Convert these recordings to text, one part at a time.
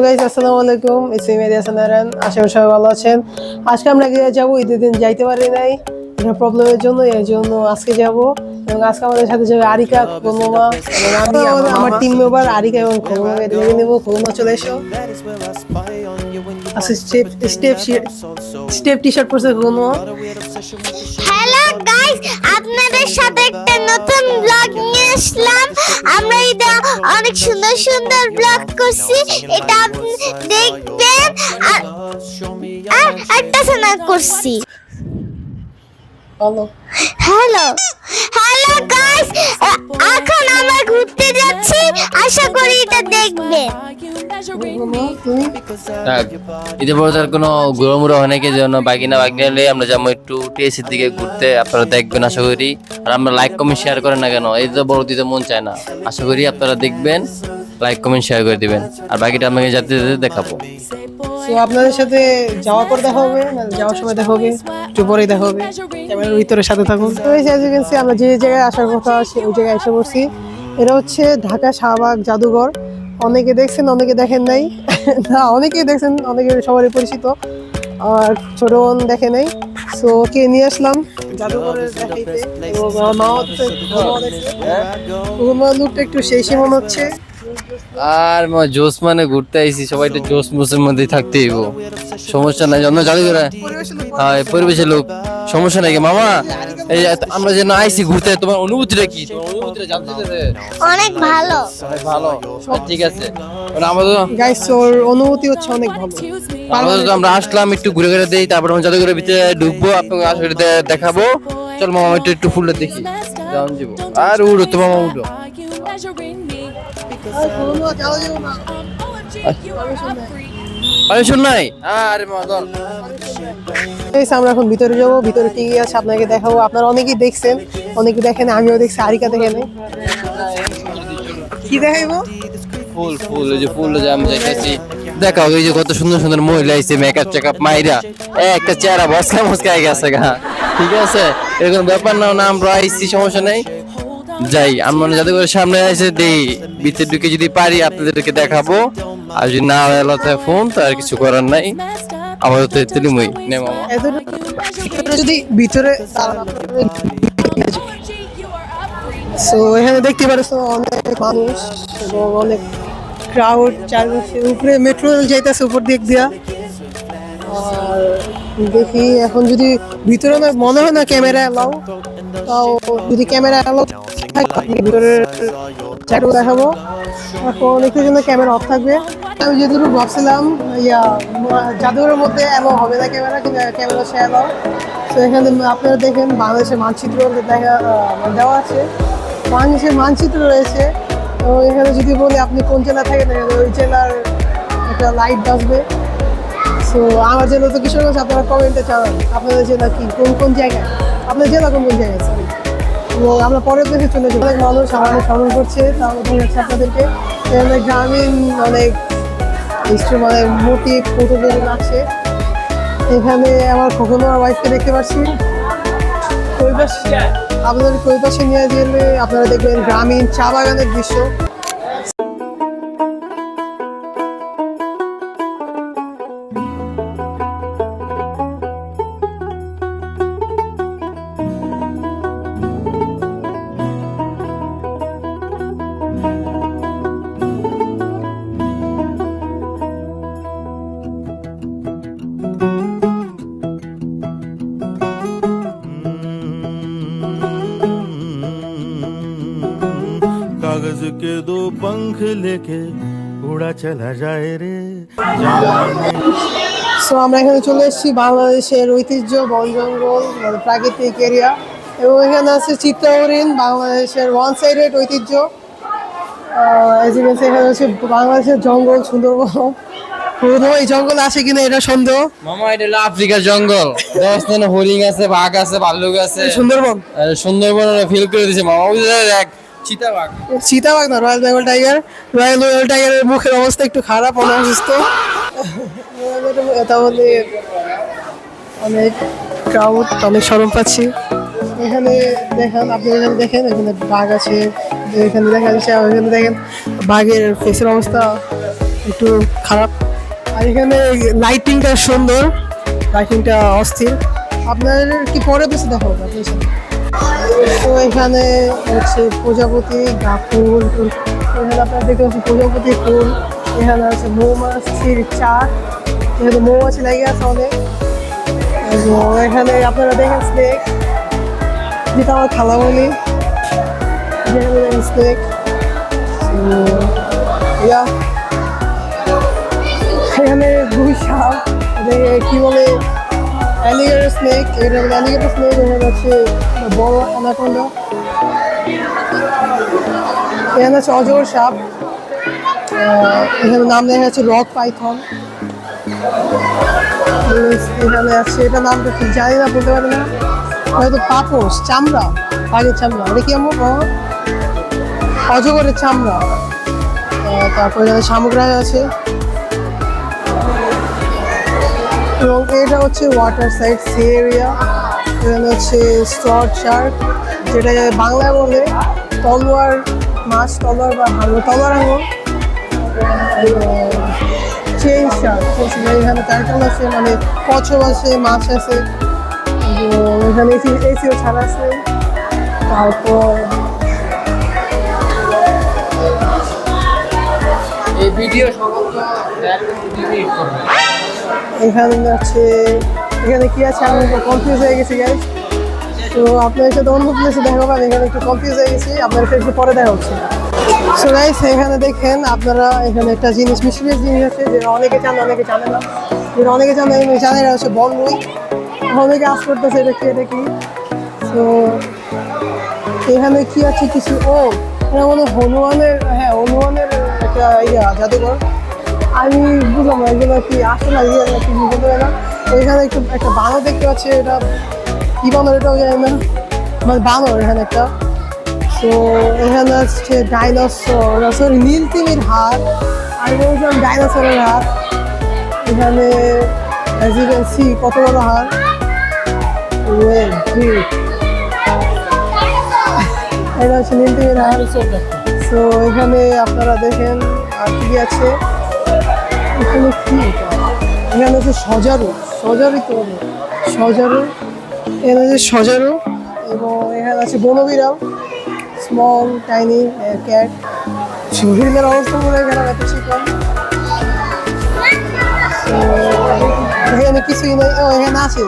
Guys আসসালামু আলাইকুম, it's me মেহেদী হাসান নারায়ণ। আশা করি সবাই ভালো আছেন। আজকে আমরা গিয়ে যাবো, ঈদের দিন যাইতে পারি নাই এটা প্রবলেমের জন্য, এর জন্য আজকে যাব। এবং আজকে আমাদের সাথে যাবে আরিকা, খোলমা এবং আমি আমার টিম মেম্বার আরিকা এবং খোলমাকে দেখে নেবো। খোলমা চলে এসো। আচ্ছা, স্টেপ টি শার্ট পরছে খোলমা। হ্যালো গাইস, আপনাদের সাথে একটা নতুন ব্লগ নিয়ে আসলাম। আমরা এটা অনেক সুন্দর সুন্দর ব্লগ করছি, এটা আপনি দেখবেন। আর একটা সানা করছি। হ্যালো হ্যালো হ্যালো গাইস, এখন আমরা ঘুরতে যাচ্ছি, আশা করি এটা দেখবেন। ঈদের পর তার কোনো ঘোরামুড়া অনেকে জন্য বাগিনা হলে আমরা যাবো একটু টিএসির দিকে ঘুরতে। আপনারা দেখবেন আশা করি। আর আমরা লাইক কমেন্ট শেয়ার করেন না কেন, এই তো বড় দিতে মন চায় না। আশা করি আপনারা দেখবেন, লাইক কমেন্ট শেয়ার করে দিবেন। আর বাকিটা আমাকে যেতে যেতে দেখাবো। তো আপনাদের সাথে যাওয়ার পর দেখা হবে, না যাওয়ার সময় দেখা হবে, একটু পরেই দেখা হবে। ক্যামেরার ভিতরে সাথে থাকুন। তো এই যে আমরা যে জায়গায় আসার কথা ওই জায়গায় এসে পড়ছি। এটা হচ্ছে ঢাকা শাহবাগ জাদুঘর। অনেকে দেখছেন, অনেকে দেখেন নাই। না, অনেকেই দেখছেন, অনেকে সবারই পরিচিত। আর ছোট বোন দেখে নাই। সো কে নিয়ে আসলাম জাদুঘরের দেখাইতে। এবং আমার মা হচ্ছে লুকটা একটু সেই মনে হচ্ছে। আর জোস মানে ঘুরতে আইছি, সবাই একটু জোস মোসের মধ্যেই থাকতে হইব। সমস্যা নাই, অন্য জাদুঘরে পরিবেশের লোক, সমস্যা নাই। মামা এই আমরা যেন আইছি ঘুরতে, তোমার অনুভূতিটা কি? তোমার অনুভূতিটা জানতে চাইছে। অনেক ভালো। অনেক ভালো, ঠিক আছে। আমাদের গাইস, ওর অনুভূতি হচ্ছে অনেক ভালো। আমরা আসলাম একটু ঘুরে ঘুরে দেই, তারপর আমরা জাদুঘরের ভিতরে ঢুকবো, আপনাকে আসলে দেখাবো। চল মামা একটু ফুলটা দেখি, যাও যাবো। আর উঠো তো মামা, উঠো। পারমিশন নাই? আরে মাদন, আমরা এখন ভিতরে যাবো। ভিতরে কি আছে আপনাকে দেখাবো। আপনারা অনেকেই দেখছেন, অনেকে দেখেন, আমিও দেখছি, আরিকা দেখে নেই। কি দেখাইবো? ফুল ফুল, ওই যে ফুল যে আমি যাইতেছি, দেখাও। ওই যে কত সুন্দর সুন্দর মহিলা আইছে, মেকআপ চেকআপ মাইরা একটা চেহারা মস্কায় গেছে গা। ঠিক আছে, এরকম ব্যাপার না, আমরা আইছি, সমস্যা নেই। যাই, আমরা জাদুঘরের সামনে এসে দেই, ভিতরে ঢুকে যদি পারি আপনাদেরকে দেখাবো। আর যদি না এলাতে ফোন, তো আর কিছু করার নাই। আমাদের তো তেলিমই নে মামা। যদি ভিতরে সো এখানে দেখতে পারছো অনেক মানুষ এবং অনেক ক্রাউড চারপাশে। উপরে মেট্রো রেল যাইতেছে উপর দিক দিয়া। আর দেখি এখন যদি ভিতরে না মনে হয় না ক্যামেরা এলাও, তাও যদি ক্যামেরা এলাও থাকে ভিতরের চারু দেখাবো। এখন একটু জন্য ক্যামেরা অফ থাকবে। আমি যেটুকু ভাবছিলাম জাদুঘরের মধ্যে এলাও হবে না ক্যামেরা, কিন্তু ক্যামেরা সে এলাও। তো এখানে আপনারা দেখেন বাংলাদেশের মানচিত্র দেওয়া আছে, বাংলাদেশের মানচিত্র রয়েছে। তো এখানে যদি বলি আপনি কোন জেলা থাকেন, ওই জেলার একটা লাইট বাজবে। সো আমার জেলা তো কিশোরগঞ্জ, আপনারা কমেন্টে জানান আপনাদের জেলা কি, কোন কোন জায়গায়, আপনার জেলা কোন কোন জায়গায়। এবং আমরা পরের দেশে চলে যাই। অনেক মানুষ আমাদের স্মরণ করছে, তাহলে দেখাচ্ছে আপনাদেরকে। এখানে গ্রামীণ অনেক মানে মোটিভ ফটো আছে। এখানে আমার কখনো আমার ওয়াইফকে দেখতে পাচ্ছি। আপনাদের ওই পাশে নিয়ে গেলে আপনারা দেখবেন গ্রামীণ চা বাগানের দৃশ্য। कागज के दो पंख लेके उड़ा चला जाए रे। সো আমরা এখানে চলে এসেছি বাংলাদেশের ঐতিহ্য বন জঙ্গল, মানে প্রাকৃতিক এরিয়া। এবং এখানে আছে চিত্রা হরিণ, বাংলাদেশের ওয়ান সাইডেড ঐতিহ্য। এখানে হচ্ছে বাংলাদেশের জঙ্গল সুন্দরবন। এই জঙ্গল আছে কিনা এটা সন্দেহ। মামা এটা হলো আফ্রিকার জঙ্গল, হরিণ আছে, বাঘ আছে, ভাল্লুক আছে। সুন্দরবন ফিল করে দিছে মামা। দেখ চিতাবাঘ না, royal Bengal tiger. Royal Bengal টাইগারের মুখের অবস্থা একটু খারাপ, অনেক অসুস্থ। তাহলে অনেক ক্রাউড, অনেক শরম পাচ্ছি। এখানে দেখেন, আপনি এখানে দেখেন, এখানে বাঘ আছে। এখানে দেখা যাচ্ছে, এখানে দেখেন বাঘের ফেসের অবস্থা একটু খারাপ। আর এখানে লাইটিংটা সুন্দর, লাইটিংটা অস্থির। আপনাদের কি পরে বেশি দেখা হবে আপনার সাথে? তো এখানে হচ্ছে প্রজাপতি ফুল, এখানে আপনারা দেখতে পাচ্ছেন প্রজাপতি ফুল, এখানে আছে মৌমাছির চাক, এখানে মৌমাছি লেগে আছে অনেক। এবং এখানে আপনারা দেখেন স্নেক, যেটা আমার খালা বলি স্নেক। এখানে দুই সাপ, কি বলে অ্যালিগেটর স্নেক, এটা অ্যালিগেটর স্নেক। এখানে হচ্ছে বড় অ্যানাকোন্ডা, এখানে হচ্ছে অজগর সাপ, এখানে নাম লেখা আছে রক পাইথন। এখানে আছে, এটা নামটা ঠিক জানি না, বলতে পারি না, হয়তো পাপোশ, চামড়া, বাঘের চামড়া। এটা কি আমার অজগরের চামড়া। তারপরে এখানে শামুক রাজ আছে, এবং এটা হচ্ছে ওয়াটার সাইড সি এরিয়া। এখানে হচ্ছে স্ট্রট শার্ক, যেটা বাংলায় বলে তলোয়ার মাছ, তলোয়ার বা হাঙর, তলোয়ার হাঙর। চেইন শার্ক, এখানে টার্টল আছে, মানে কচ্ছপ আছে, মাছ আছে, এখানে এসিও ছাড়া আছে। তারপর এই ভিডিও এখানে আছে, এখানে কি আছে আমি কনফিউজ হয়ে গেছি গাইস। তো আপনাদের সাথে অন্য প্লেসে দেখা হবে, আমি এখানে একটু কনফিউজ হয়ে গেছি, আপনাদের সাথে একটু পরে দেখা হচ্ছে। সো গাইস এখানে দেখেন আপনারা, এখানে একটা জিনিস, মিস্টিরিয়াস জিনিস আছে, যেটা অনেকে জানে অনেকে জানে না, যেটা অনেকে জানে জানে না, হচ্ছে বনরুই। অনেকে আস করতেছে এটা কি, এটা কি। তো এখানে কি আছে কিছু, এটা মনে হনুমানের, হ্যাঁ হনুমানের একটা জাদুঘর। আমি বুঝলাম না এগুলো কি আসলে কি বুঝতে পারে না। ওইখানে একটা বানর দেখতে পাচ্ছি, এটা কি বানর এটাও জানি না, মানে বানর এখানে একটা। তো এখানে হচ্ছে ডাইনোসর, সরি নীল তিমির হাত, আমি বলছিলাম ডাইনোসরের হাত। এখানে অ্যাজ ইউ ক্যান সি কত বড় হাত। এটা হচ্ছে নীল তিমির হাত। তো এখানে আপনারা দেখেন আর কি আছে, এখানে কি, এখানে হচ্ছে সজারু, সজারু তো সজারু, এখানে হচ্ছে সজারু। এবং এখানে আছে বনবিড়াল, স্মল টাইনি ক্যাট। শরীরের অবস্থা মনে হয় এখানে এত চিকন। এখানে কিছুই নেই, এখানে আছে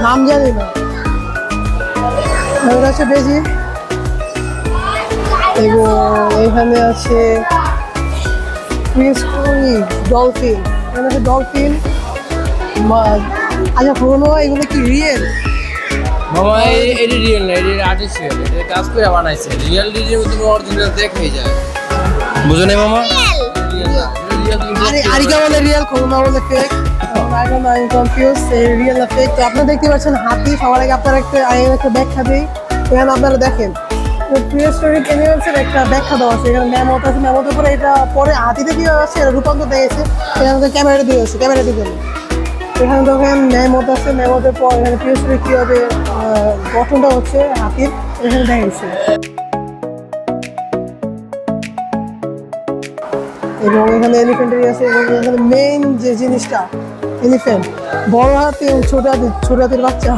নাম জানি না, এখানে আছে বেজি। এবং এখানে আছে ডলফিন, এখানে আছে ডলফিন। আচ্ছা পুরোনো, এগুলো কি রিয়েল? মামা এটি রিয়েল না, এটি আর্টিফিশিয়াল, এটা কাজ করে বানাইছে। রিয়েল ডিজে তুমি অরিজিনাল দেখাই যায়, বুঝো না মামা? আরে আরিকা বলে রিয়েল, করোনা বলে fake. I don't know, I am confuse real না ফেক। তো আপনারা দেখতে পাচ্ছেন হাতি। সবার আগে আপনারা একটা ব্যাখ্যা দিই। এখানে আপনারা দেখেন প্রিহিস্টোরিক অ্যানিমেলসের একটা ব্যাখ্যা দেওয়া আছে। এখানে ম্যামথ আছে, ম্যামথের পরে এটা পরে হাতিতে দিয়ে আছে, এটা রূপান্তর দিয়েছে। এখানে ক্যামেরা দিয়ে আছে, ক্যামেরা দিয়ে দেবে। এখানে দেখেন ম্যামথ আছে, ম্যামথের পর এখানে প্রিহিস্টোরিক কীভাবে গঠনটা হচ্ছে হাতির, এখানে দেখাইছে। এবং এখানে এলিফ্যান্টারি আছে। এবং এখানে মেইন যে জিনিসটা এলিফ্যান্ট, বড় হাতি এবং ছোট হাতির বাচ্চা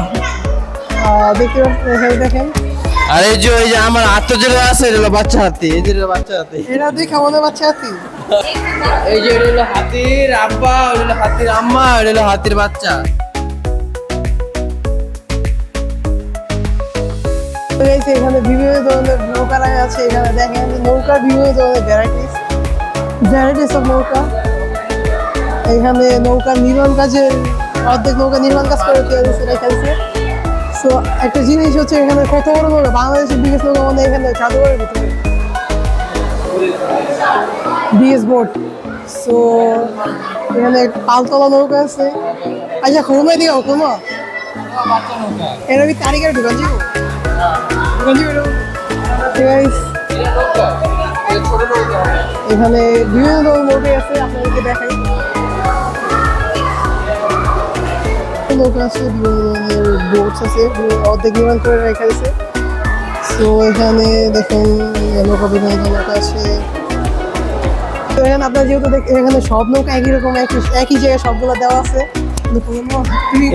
দেখতে পাচ্ছেন। এখানে দেখেন, আর এই যে আমার আত্মজেলা আছে, এটা হলো বাচ্চা হাতি, এই যে বাচ্চা হাতি, এটা দেখে আমাদের বাচ্চা হাতি। এই যে এটা হলো হাতির আব্বা, ওটা হলো হাতির আম্মা, এটা হলো হাতির বাচ্চা। এখানে বিভিন্ন ধরনের নৌকা রাখা আছে। এখানে দেখেন নৌকার বিভিন্ন ধরনের ভ্যারাইটিস অফ নৌকা। এখানে নৌকা নির্মাণ কাজের অর্ধেক নৌকা নির্মাণ কাজ করে রেখেছে। সো একটা জিনিস হচ্ছে এখানে কত বড় নৌকা, বাংলাদেশের বিগেস্ট নৌকা মানে এখানে জাদুঘরের ভিতরে বিগেস্ট বোট। সো এখানে পালতলা নৌকা আছে। আচ্ছা ঘুমে দিও ঘুমো, এটা কি তারিখের দোকান ছিল? এখানে বিভিন্ন ধরনের নৌকা আছে, আপনাদেরকে দেখাই। নৌকা আছে, বিভিন্ন ধরনের বোটস আছে, অর্ধেক নির্মাণ করে রেখে আছে। তো এখানে দেখুন নৌকা, বিভিন্ন নৌকা আছে। তো এখানে আপনার যেহেতু এখানে সব নৌকা একই রকম একই জায়গায় সবগুলো দেওয়া আছে, কিন্তু কোনো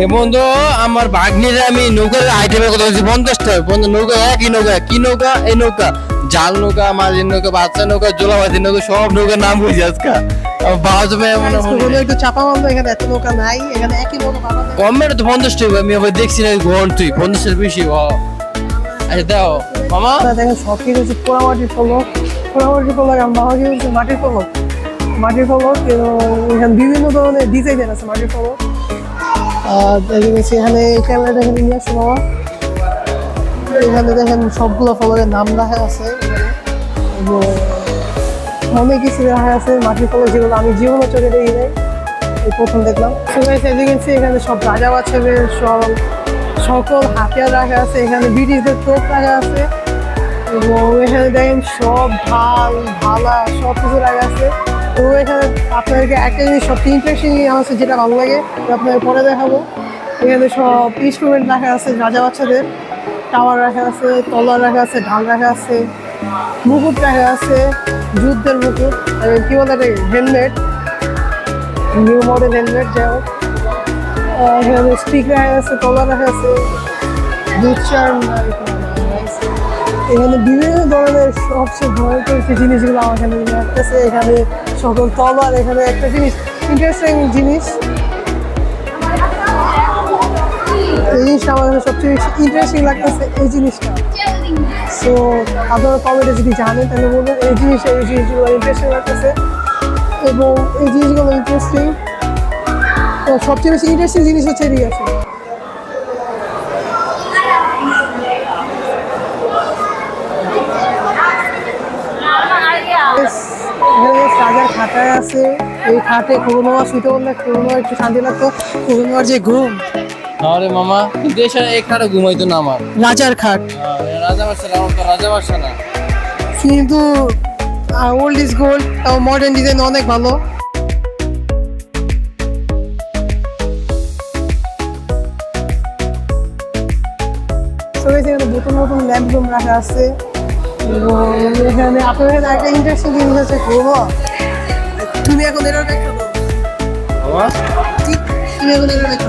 এ বন্ধু আমার ভাগ্নিরা আমি নৌকার আইটেমের কথা বলছি 50টা বন্ধু। নৌকা একই নৌকা, কি নৌকা? এই নৌকা জাল নৌকা, মাঝির নৌকা, বাচ্চা নৌকা, জোলাবাজির নৌকা, সব নৌকার নাম বুঝি আজকে বাবা যাবে মনে হয়। একটু চাপা মারলো, এখানে এত নৌকা নাই, এখানে একই নৌকা পাওয়া যায়। কমেন্ট তো 50 টাকা আমি আবার দেখছি না ঘন তুই 50 বেশি আচ্ছা দাও মামা। দেখেন সব কিছু হচ্ছে পোড়ামাটির ফলক, পোড়ামাটির ফলক আমার বাবা কি হচ্ছে মাটির ফলক, মাটির ফলক। এখানে বিভিন্ন ধরনের ডিজাইনের আছে মাটির ফলক। এখানে ক্যামেরাটা এখানে নিয়ে আসছে বাবা। এখানে দেখেন সবগুলো ফলকের নাম লেখা আছে এবং অনেক কিছু লেখা আছে মাটির ফলক, যেগুলো আমি জীবনে চোখে দেখি নাই, এই প্রথম দেখলাম। এখানে সব রাজা বাচ্চাদের সকল হাতিয়ার রাখা আছে, এখানে ব্রিটিশদের তোপ রাখা আছে এবং এখানে দেখেন সব ঢাল ভালা সব কিছু রাখা আছে। তো এখানে আপনাদেরকে একটা জিনিস সবচেয়ে ইন্টারেস্টিং আমার কাছে যেটা ভালো লাগে আপনাদের পরে দেখাবো। এখানে সব ইনস্ট্রুমেন্ট রাখা আছে রাজা বাচ্চাদের, টাওয়ার রাখা আছে, তলোয়ার রাখা আছে, ঢাল রাখা আছে, মুকুট রাখা আছে, যুদ্ধের মুকুট, কি বলে এটা হেলমেট, নিউ মডেল হেলমেট। যাই হোক এখানে স্টিক রাখা আছে, তলোয়ার রাখা আছে, দুধ চার। এখানে বিভিন্ন ধরনের সবচেয়ে ভয়ঙ্কর যে জিনিসগুলো আমার এখানে লাগতেছে, এখানে সকল তলোয়ার। এখানে একটা জিনিস ইন্টারেস্টিং জিনিস, এই জিনিসটা আমার কাছে সবচেয়ে বেশি ইন্টারেস্টিং লাগতেছে এই জিনিসটা। সো আপনারা কমেন্টে যদি জানেন তাহলে বলবেন এই জিনিসগুলো ইন্টারেস্টিং লাগতেছে এবং এই জিনিসগুলো ইন্টারেস্টিং। তো সবচেয়ে বেশি ইন্টারেস্টিং জিনিস হচ্ছে এদিকে আছে রাজার খাটায় আছে। এই খাটে খুবই শুতে বললে খুবই একটু শান্তি লাগতো, খুবই যে ঘুম। আরে মামা দেশে এখানে ঘুমাইতো না আমার রাজার খাট, রাজা বাসা না, আমার তো রাজা বাসা না, কিন্তু ওল্ড ইজ গোল্ড, তাও মডার্ন ডিজাইন অনেক ভালো। এখানে নতুন নতুন ল্যাম্প রুম রাখা আছে এবং এখানে আপনার এখানে একটা ইন্টারেস্টিং জিনিস আছে। তুমি এখন এটা দেখো, তুমি এখন এটা দেখো।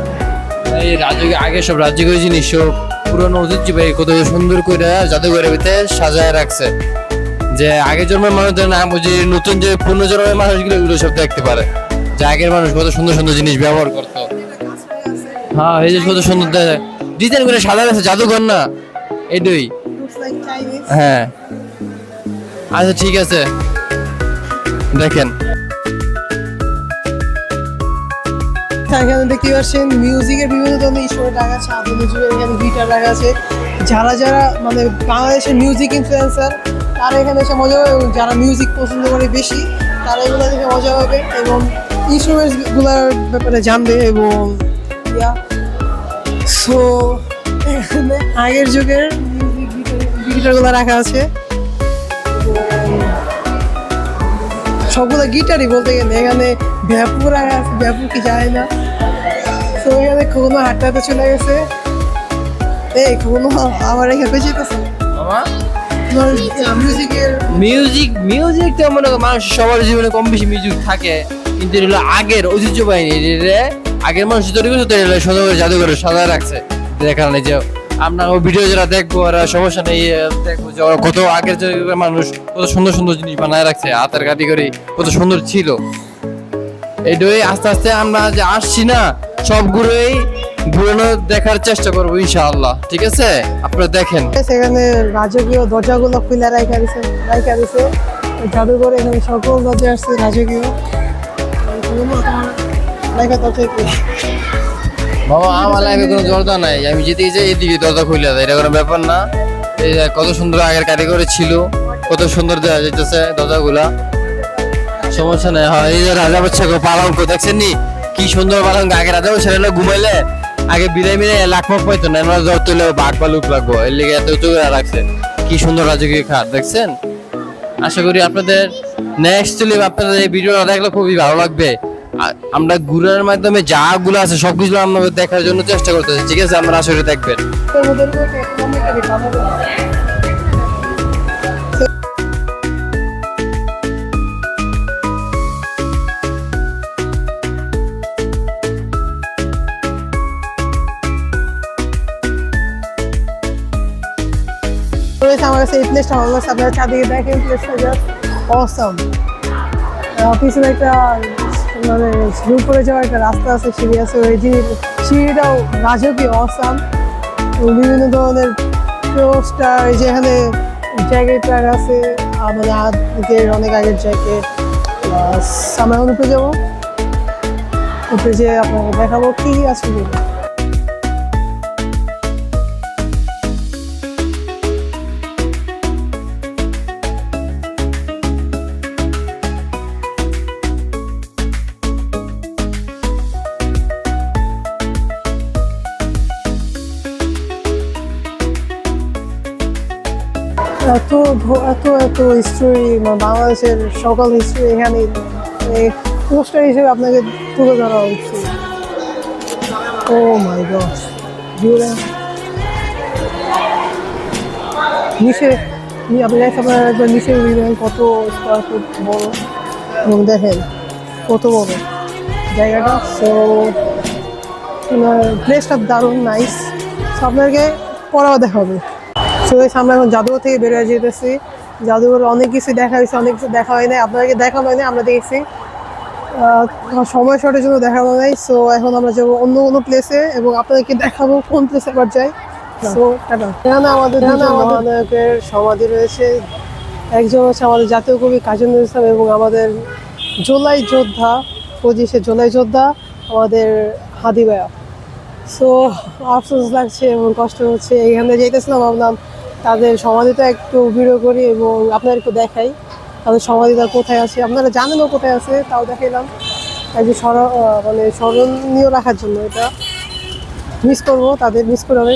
এই রাজকীয় আগে সব রাজকীয় জিনিস সব পুরনো ঐতিহ্য কত সুন্দর করে জাদুঘরের ভিতরে সাজায় রাখছে, যে আগের জন্মের মানুষদের না বুঝি নতুন যে পুনর্জন্মের মানুষগুলো এগুলো সব দেখতে পারে, যে আগের মানুষ কত সুন্দর সুন্দর জিনিস ব্যবহার করতো। হ্যাঁ এই যে কত সুন্দর ডিজাইন করে সাজা আছে, জাদুঘর না এটাই। হ্যাঁ আচ্ছা ঠিক আছে দেখেন। এখানে দেখতে পাচ্ছেন মিউজিকের বিভিন্ন ধরনের ইনস্ট্রুমেন্ট রাখা আছে, আধুনিক যুগের এখানে গিটার রাখা আছে। যারা যারা মানে বাংলাদেশের মিউজিক ইনফ্লুয়েন্সার তারা এখানে এসে মজা পাবে এবং যারা মিউজিক পছন্দ করে বেশি তারা এগুলো দেখে মজা পাবে এবং ইনস্ট্রুমেন্টসগুলোর ব্যাপারে জানবে এবং সো এখানে আগের যুগের মিউজিক গিটারগুলো রাখা আছে, সবগুলো গিটারই বলতে গেলে। এখানে ভ্যাপু রাখা আছে, ভ্যাপু কি যায় না। তো এখানে কোনো হাঁটতে হাঁটতে চলে গেছে, এই কোনো আমার এখানে যেতেছে মিউজিক তো মনে করো মানুষ সবার জীবনে কম বেশি মিউজিক থাকে, কিন্তু এটা আগের ঐতিহ্যবাহী, আগের মানুষ তৈরি করছে সুন্দর জাদুঘরে সাজায় রাখছে। দেখার নেই যে আমরা ভিডিও যারা দেখবো ওরা সমস্যা নেই, দেখবো যে ওরা কত আগের মানুষ কত সুন্দর সুন্দর জিনিস বানায় রাখছে, হাতের কারিগরি কত সুন্দর ছিল। এইটাই আস্তে আস্তে আমরা যে আসছি না সবগুলোই পুরনো দেখার চেষ্টা করবো ইনশাআল্লাহ, ঠিক আছে? আপনারা দেখেন সেখানে রাজকীয় দরজাগুলো খুলে রাখা দিছে জাদুঘরে। এখানে সকল দরজা আসছে রাজকীয় বাবা। আমার লাইফে কোনো দরজা নাই, আমি যেতেই যাই এদিকে দরজা খুলে দেয়, এটা কোনো ব্যাপার না। এই কত সুন্দর আগের কারিগরি ছিল, কত সুন্দর দেওয়া যেতেছে দরজাগুলা, সমস্যা নেই। হয় এই যে রাজা বাচ্চা পালঙ্ক দেখছেন নি কি সুন্দর পালঙ্ক, আগে রাজা বাচ্চা ঘুমাইলে আগে বিদায় মিলে লাখ মাখ পাইতো না, আমরা জ্বর তুলে বাঘ পালুক লাগবো, এর লিগে এত উঁচু করে রাখছে। কি সুন্দর রাজকীয় খাট দেখছেন। আশা করি আপনাদের নেক্সট আপনাদের এই ভিডিওটা দেখলে খুবই ভালো লাগবে। আমরা ঘুরার মাধ্যমে যা গুলো আছে সবকিছু আমরা দেখার জন্য চেষ্টা করতেছি, ঠিক আছে? আমরা আসলে দেখবেন। আমার কাছে এই প্লেসটা ভালো লাগছে। আপনারা চারদিকে দেখেন, প্লেসটা জাস্ট অসাম। পিছনে একটা মানে উপরে যাওয়ার একটা রাস্তা আছে, সিঁড়ি আছে, ওই সিঁড়িটাও রাজকীয় অসাম। বিভিন্ন ধরনের পোস্টার, যেখানে জ্যাকেটার আছে, মানে আগের অনেক আগের জ্যাকেট। আমরা এখন উপরে যাবো, উপরে যে আপনাকে দেখাবো কি আছে। এত এত এত হিস্ট্রি, মানে বাংলাদেশের সকল হিস্ট্রি এখানে পোস্টার হিসেবে আপনাকে তুলে ধরা হচ্ছে। ও মাই গড, নিচে আপনি আপনার একবার নিচে কত স্কোয়ার ফুট বড়, এবং দেখেন কত বড় জায়গাটা। সো প্লেসটা দারুণ নাইস। সো আপনাকে পরেও দেখাবে। সো আমরা এখন জাদুঘর থেকে বেরোয় যেতেছি। জাদুঘরে অনেক কিছু দেখা হয়েছে, অনেক কিছু দেখা হয় নাই, আপনাকে দেখানো হয় না, আমরা দেখছি সময় শর্টের জন্য দেখানো নাই। সো এখন আমরা যাবো অন্য কোনো প্লেসে এবং আপনাদেরকে দেখাবো কোন প্লেসে এবার যাই। সো এখানে আমাদের মহানায়কের সমাধি রয়েছে। একজন হচ্ছে আমাদের জাতীয় কবি কাজী নজরুল ইসলাম এবং আমাদের জুলাই যোদ্ধা, 25শে জুলাই যোদ্ধা আমাদের হাদি ভাইয়া। সো আফসোস লাগছে এবং কষ্ট হচ্ছে। এখানে যেতেছিলাম, ভাবলাম তাদের সমাধিটা একটু ভিডিও করি এবং আপনাদের একটু দেখাই তাদের সমাধিটা কোথায় আছে। আপনারা জানেনও কোথায় আছে, তাও দেখাইলাম একটু মানে স্মরণীয় রাখার জন্য। এটা মিস করবো, তাদের মিস করে হবে।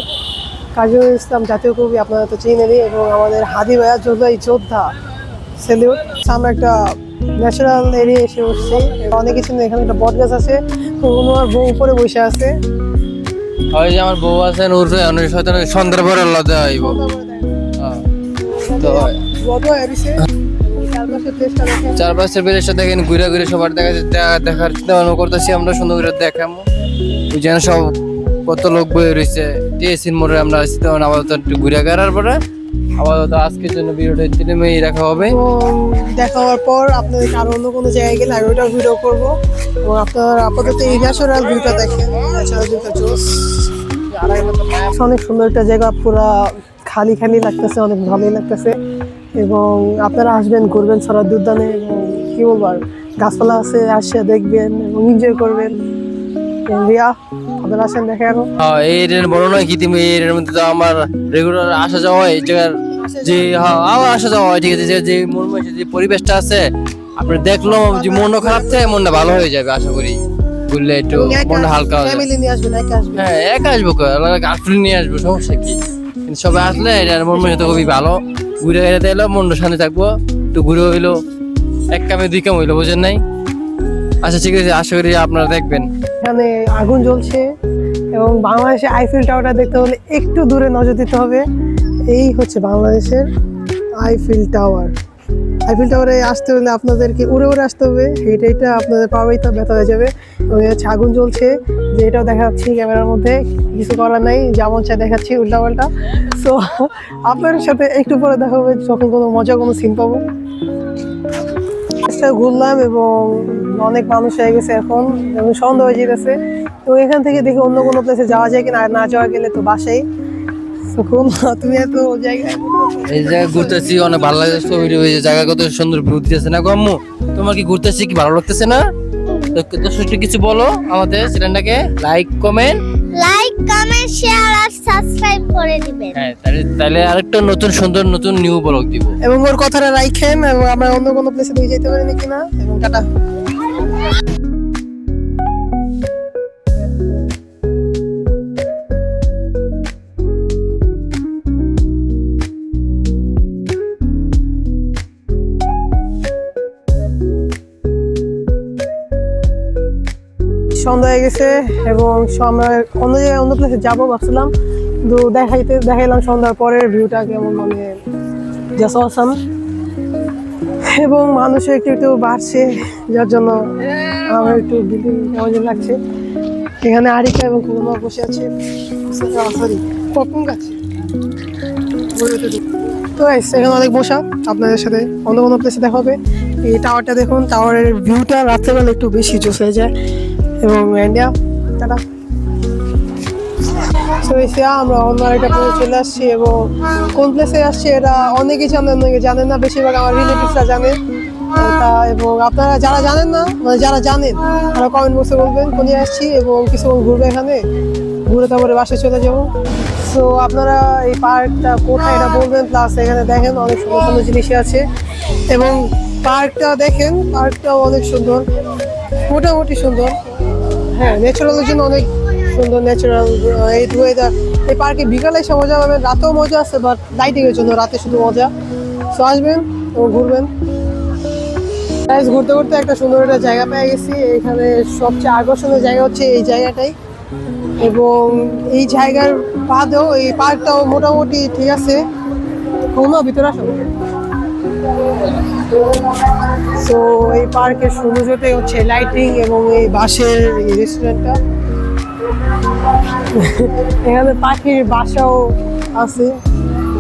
কাজী নজরুল ইসলাম জাতীয় কবি আপনারা তো চিনেনই, এবং আমাদের হাদি ভাইয়া জুলাই যোদ্ধা, সেলিউট। আমরা একটা ন্যাচারাল এরিয়া এসে বসছি, অনেক কিছু নেই। এখানে একটা বট গাছ আছে, ওনার বউ উপরে বসে আছে। ওই যে আমার বউ আছেন উঠবে সন্ধ্যার পরে আল্লাহ দেওয়া হইব। তো চারপাশের প্লেসটা দেখেন, ঘুরে ঘুরে সবার দেখার চিন্তা ভাবনা করতেছি আমরা, সুন্দর করে দেখামো। ওই যেন সব কত লোক বয়ে রয়েছে টিএসির মোড়ে আমরা আসছি। তখন আপাতত একটু ঘুরে গেরার পরে আপাতত আজকের জন্য ভিডিওটা তিনেমেই রাখা হবে। দেখা হওয়ার পর আপনাদের আরো অন্য কোনো জায়গায় গেলে আমি ওটা ভিডিও করবো, এবং আপনার আপাতত এই ন্যাচারাল ভিউটা দেখেন। ন্যাচারাল ভিউটা জোস, অনেক সুন্দর একটা জায়গা, পুরা খালি খালি লাগতেছে, অনেক ভালোই লাগতেছে। এবং আপনারা আসবেন, ঘুরবেন সরাদ্দি উদ্যানে, এবং কি বলবো আর গাছপালা আছে, আসে দেখবেন এবং এনজয় করবেন। রিয়া আপনারা আসেন, দেখেন। এই এরিয়ার বড় নয় কি, তুমি এই এরিয়ার মধ্যে তো আমার রেগুলার আসা যাওয়া হয়। এই জায়গার যে আমার আসা যাওয়া হয়, ঠিক আছে। যে মনময় যে পরিবেশটা আছে, আপনি দেখলাম যে মনও খারাপ থাকে, মনটা ভালো হয়ে যাবে আশা করি ঘুরলে, একটু মনটা হালকা হবে। ফ্যামিলি নিয়ে আসবেন, একা আসবেন? হ্যাঁ, একা আসবো, গার্লফ্রেন্ড নিয়ে আসবো, সমস্যা কি। কিন্তু সবাই আসলে এটার মনময় সাথে খুবই ভালো, ঘুরে ঘুরে এলো মনটা শান্তি থাকবো, একটু ঘুরে হইলো, এক কামে দুই কাম হইলো, বুঝেন নাই? আচ্ছা ঠিক আছে, আশা করি আপনারা দেখবেন। এখানে আগুন জ্বলছে, এবং বাংলাদেশে আইফেল টাওয়ারটা দেখতে হলে একটু দূরে নজর দিতে হবে। এই হচ্ছে বাংলাদেশের আইফেল টাওয়ার। আইফেল টাওয়ারে আসতে হলে আপনাদেরকে উড়ে উড়ে আসতে হবে, এটা আপনাদের পাওয়াই তো ব্যথা হয়ে যাবে। ওই হচ্ছে আগুন জ্বলছে, যে এটাও দেখাচ্ছি ক্যামেরার মধ্যে, কিছু করার নাই, যেমন চাই দেখাচ্ছি উল্টাপাল্টা। সো আপনাদের সাথে একটু পরে দেখা হবে যখন কোনো মজা কোনো সিন পাবো। ঘুরলাম এবং অনেক মানুষ হয়ে গেছে এখন, এবং সন্ধ্যা হয়ে যেতেছে। তো এখান থেকে দেখি অন্য কোনো প্লেসে যাওয়া যায় কিনা, আর না যাওয়া গেলে তো বাসাই। তুমি এত জায়গায় এই জায়গায় ঘুরতেছি, অনেক ভালো লাগছে, ছবি জায়গা কত সুন্দর ভিউ দিতেছে না গম্মু? তোমার কি ঘুরতেছি কি ভালো লাগতেছে না? তো কিছু বলো আমাদের চ্যানেলটাকে লাইক কমেন্ট শেয়ার আর সাবস্ক্রাইব করে দিবেন। হ্যাঁ, তাহলে আরেকটা নতুন সুন্দর নতুন নিউ ব্লগ দিব। এবং ওর কথাটা রাখেন, এবং আমরা অন্য কোনো প্লেসে দিয়ে যেতে পারি নাকি না। এবং টাটা। সন্ধ্যা হয়ে গেছে এবং আমরা অন্য জায়গায় অন্য প্লেসে যাবো ভাবছিলাম, কিন্তু দেখাইলাম সন্ধ্যার পরের ভিউটা কেমন, মানে জাস্ট অসাম। এবং মানুষও একটু একটু বাড়ছে, যার জন্য আমার একটু কেমন লাগছে। এখানে আরিকা এবং কুকুমা বসে আছে, সরি পপকর্ন খাচ্ছে। তো এখানে অনেক বসা, আপনাদের সাথে অন্য কোনো প্লেসে দেখা হবে। এই টাওয়ারটা দেখুন, টাওয়ারের ভিউটা রাত্রেবেলা একটু বেশি জোস হয়ে যায়। এবং ইন্ডিয়া টাটা। তো এসে আমরা অন্য একটা প্লেসে চলে আসছি, এবং কোন প্লেসে আসছি এটা অনেকেই জানেন না, বেশিরভাগ আমার রিলেটিভসরা জানে তা। এবং আপনারা যারা জানেন না, মানে যারা জানেন তারা কমেন্ট বক্সে বলবেন কোনে আসছি, এবং কিছুক্ষণ ঘুরবে এখানে, ঘুরে তারপরে বাসায় চলে যাবো। সো আপনারা এই পার্কটা কোথায় এটা বলবেন, প্লাস এখানে দেখেন অনেক সুন্দর সুন্দর জিনিসই আছে, এবং পার্কটা দেখেন, পার্কটাও অনেক সুন্দর, মোটামুটি সুন্দর। হ্যাঁ, ন্যাচারালের জন্য অনেক সুন্দর ন্যাচারাল এই ওয়েদার। এই পার্কে বিকালে এসে মজা পাবেন, রাতেও মজা আছে, বাট লাইটিংয়ের জন্য রাতে শুধু মজা। সো আসবেন এবং ঘুরবেন। ঘুরতে ঘুরতে একটা সুন্দর একটা জায়গা পেয়ে গেছি। এখানে সবচেয়ে আকর্ষণীয় জায়গা হচ্ছে এই জায়গাটাই, এবং এই জায়গার বাদেও এই পার্কটাও মোটামুটি ঠিক আছে। কোনো ভিতরে আসো। তো এই পার্কের সৌন্দর্যটাই হচ্ছে লাইটিং এবং এই বাঁশের এই রেস্টুরেন্টটা। এখানে পাখির বাসাও আছে,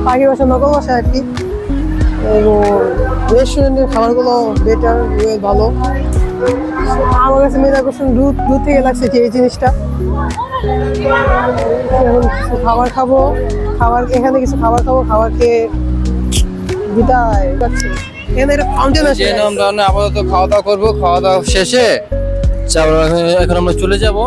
পাখির বাসা নকল বাসা আর কি। এবং রেস্টুরেন্টের খাবারগুলো বেটার, ভালো। আমার কাছে মেন আকর্ষণ দূর থেকে লাগছে যে এই জিনিসটা। এখন কিছু খাবার খাবো, এখানে কিছু খাবার খাবো, খাবার খেয়ে বিদায় যাচ্ছি। এখানে একটা ফাউন্টেন আছে, আমরা আপাতত খাওয়া দাওয়া করবো। খাওয়া দাওয়া শেষে এখন আমরা চলে যাবো।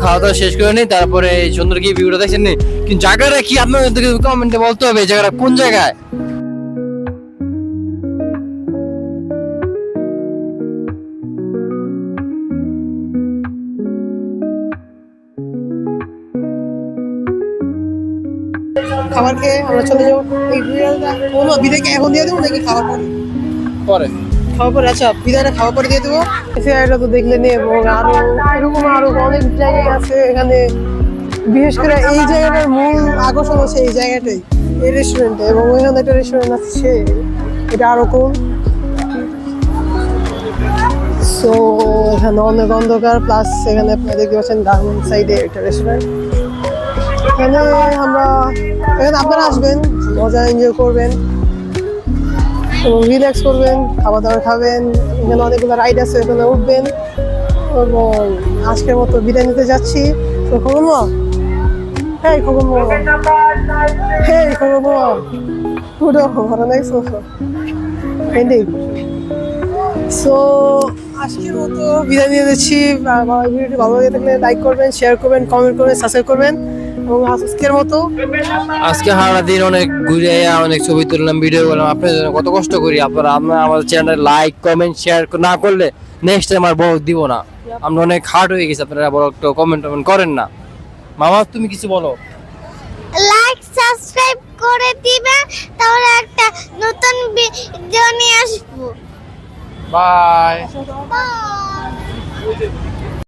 খাওয়া দাওয়া শেষ করে নিই, তারপরে এই সুন্দর কি ভিউটা দেখছেন নি, কিন্তু জায়গাটা কি আপনাদের কমেন্টে বলতে হবে, এই জায়গাটা কোন জায়গায়। খাবার খেয়ে আমরা চলে যাবো। এই বিড়ালটা কোনো বিদায়কে এখন দিয়ে দেবো নাকি খাওয়ার পরে? পরে খাওয়ার পরে, আচ্ছা বিদায়টা খাওয়ার পরে দিয়ে দেবো। এটা তো দেখলেন, এবং আরো এরকম আরো অনেক জায়গায় আছে এখানে। বিশেষ করে এই জায়গাটার মূল আকর্ষণ হচ্ছে এই জায়গাটাই, এই রেস্টুরেন্টে। এবং ওইখানে একটা রেস্টুরেন্ট আছে, এটা আরো কম। সো এখানে অনেক অন্ধকার, প্লাস এখানে আপনারা দেখতে পাচ্ছেন ডান সাইডে একটা রেস্টুরেন্ট। এখানে আপনারা আসবেন, মজা এনজয় করবেন এবং রিল্যাক্স করবেন, খাবার দাবার খাবেন। এখানে অনেকগুলো রাইড আছে, এখানে উঠবেন। এবং আজকের মতো বিদায় নিতে যাচ্ছি। তো খবর সো আজকের মতো বিদায় নিয়ে যাচ্ছি। ভিডিওটি ভালো লাগে থাকলে লাইক করবেন, শেয়ার করবেন, কমেন্ট করবেন, সাবস্ক্রাইব করবেন। এবং আজকের মতো আজকে সারাদিন অনেক ঘুরে অনেক ছবি তুললাম, ভিডিও করলাম, আপনাদের জন্য কত কষ্ট করি। আপনারা আমাদের চ্যানেলে লাইক কমেন্ট শেয়ার না করলে নেক্সট টাইম আর বড় দিব না। আমরা অনেক হার্ড হয়ে গেছি, আপনারা বড় একটা কমেন্ট করেন না। মামা তুমি কিছু বলো। লাইক সাবস্ক্রাইব করে দিবেন, তাহলে একটা নতুন ভিডিও নিয়ে আসবো। বাই। বাই।